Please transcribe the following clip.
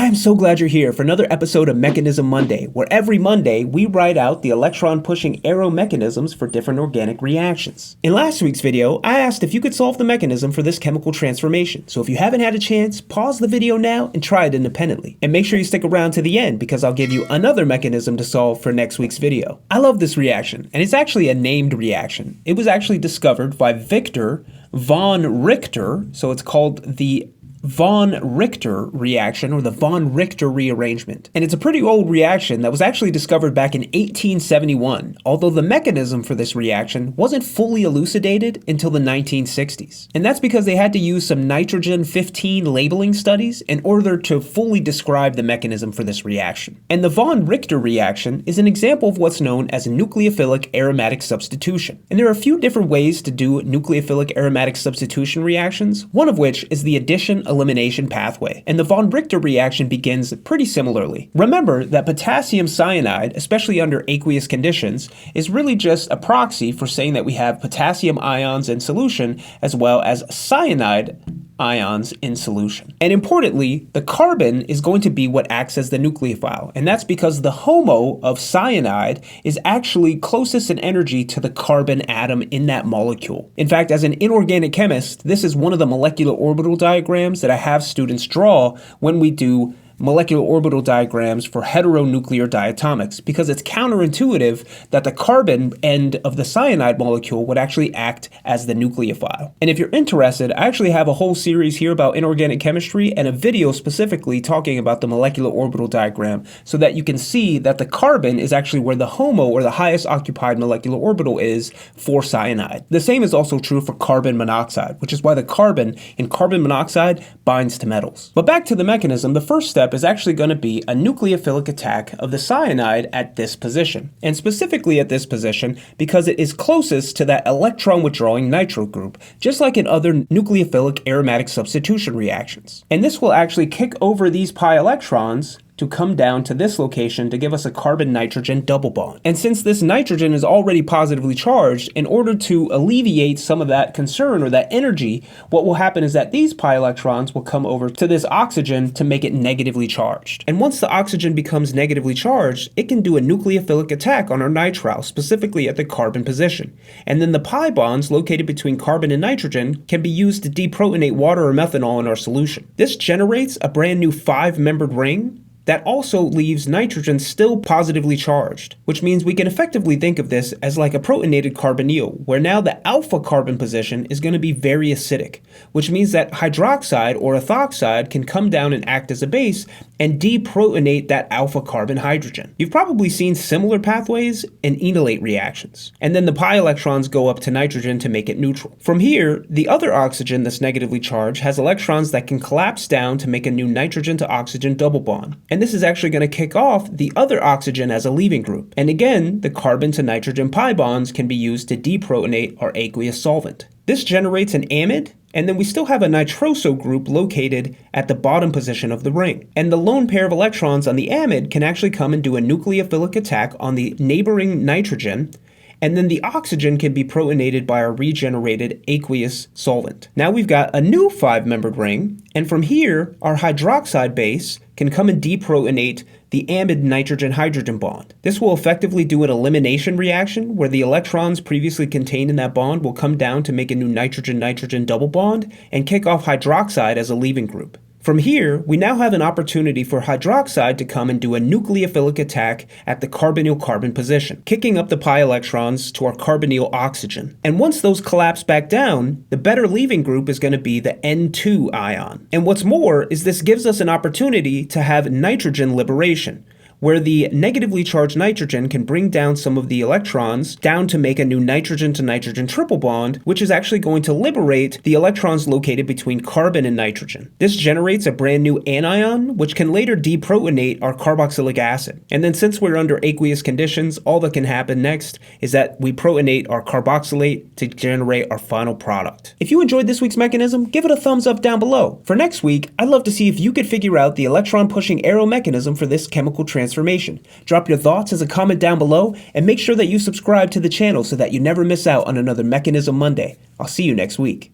I am so glad you're here for another episode of Mechanism Monday, where every Monday we write out the electron-pushing arrow mechanisms for different organic reactions. In last week's video, I asked if you could solve the mechanism for this chemical transformation, so if you haven't had a chance, pause the video now and try it independently. And make sure you stick around to the end because I'll give you another mechanism to solve for next week's video. I love this reaction, and it's actually a named reaction. It was actually discovered by Victor von Richter, so it's called the von Richter reaction, or the von Richter rearrangement. And it's a pretty old reaction that was actually discovered back in 1871, although the mechanism for this reaction wasn't fully elucidated until the 1960s. And that's because they had to use some nitrogen-15 labeling studies in order to fully describe the mechanism for this reaction. And the von Richter reaction is an example of what's known as nucleophilic aromatic substitution. And there are a few different ways to do nucleophilic aromatic substitution reactions, one of which is the addition-elimination pathway, and the von Richter reaction begins pretty similarly. Remember that potassium cyanide, especially under aqueous conditions, is really just a proxy for saying that we have potassium ions in solution as well as cyanide ions in solution. And importantly, the carbon is going to be what acts as the nucleophile, and that's because the HOMO of cyanide is actually closest in energy to the carbon atom in that molecule. In fact, as an inorganic chemist, this is one of the molecular orbital diagrams that I have students draw when we do molecular orbital diagrams for heteronuclear diatomics, because it's counterintuitive that the carbon end of the cyanide molecule would actually act as the nucleophile. And if you're interested, I actually have a whole series here about inorganic chemistry and a video specifically talking about the molecular orbital diagram so that you can see that the carbon is actually where the HOMO, or the highest occupied molecular orbital, is for cyanide. The same is also true for carbon monoxide, which is why the carbon in carbon monoxide binds to metals. But back to the mechanism, the first step is actually going to be a nucleophilic attack of the cyanide at this position, and specifically at this position because it is closest to that electron withdrawing nitro group, just like in other nucleophilic aromatic substitution reactions. And this will actually kick over these pi electrons to come down to this location to give us a carbon-nitrogen double bond. And since this nitrogen is already positively charged, in order to alleviate some of that concern or that energy, what will happen is that these pi electrons will come over to this oxygen to make it negatively charged. And once the oxygen becomes negatively charged, it can do a nucleophilic attack on our nitrile, specifically at the carbon position. And then the pi bonds located between carbon and nitrogen can be used to deprotonate water or methanol in our solution. This generates a brand new 5-membered ring that also leaves nitrogen still positively charged, which means we can effectively think of this as like a protonated carbonyl, where now the alpha carbon position is going to be very acidic, which means that hydroxide or ethoxide can come down and act as a base and deprotonate that alpha carbon hydrogen. You've probably seen similar pathways in enolate reactions. And then the pi electrons go up to nitrogen to make it neutral. From here, the other oxygen that's negatively charged has electrons that can collapse down to make a new nitrogen to oxygen double bond. And this is actually going to kick off the other oxygen as a leaving group. And again, the carbon to nitrogen pi bonds can be used to deprotonate our aqueous solvent. This generates an amide, and then we still have a nitroso group located at the bottom position of the ring. And the lone pair of electrons on the amide can actually come and do a nucleophilic attack on the neighboring nitrogen, and then the oxygen can be protonated by our regenerated aqueous solvent. Now we've got a new 5-membered ring, and from here, our hydroxide base can come and deprotonate the amide nitrogen-hydrogen bond. This will effectively do an elimination reaction where the electrons previously contained in that bond will come down to make a new nitrogen-nitrogen double bond and kick off hydroxide as a leaving group. From here, we now have an opportunity for hydroxide to come and do a nucleophilic attack at the carbonyl-carbon position, kicking up the pi electrons to our carbonyl oxygen. And once those collapse back down, the better leaving group is going to be the N2 ion. And what's more is this gives us an opportunity to have nitrogen liberation, where the negatively charged nitrogen can bring down some of the electrons down to make a new nitrogen to nitrogen triple bond, which is actually going to liberate the electrons located between carbon and nitrogen. This generates a brand new anion, which can later deprotonate our carboxylic acid. And then since we're under aqueous conditions, all that can happen next is that we protonate our carboxylate to generate our final product. If you enjoyed this week's mechanism, give it a thumbs up down below. For next week, I'd love to see if you could figure out the electron-pushing arrow mechanism for this chemical transformation. Drop your thoughts as a comment down below, and make sure that you subscribe to the channel so that you never miss out on another Mechanism Monday. I'll see you next week.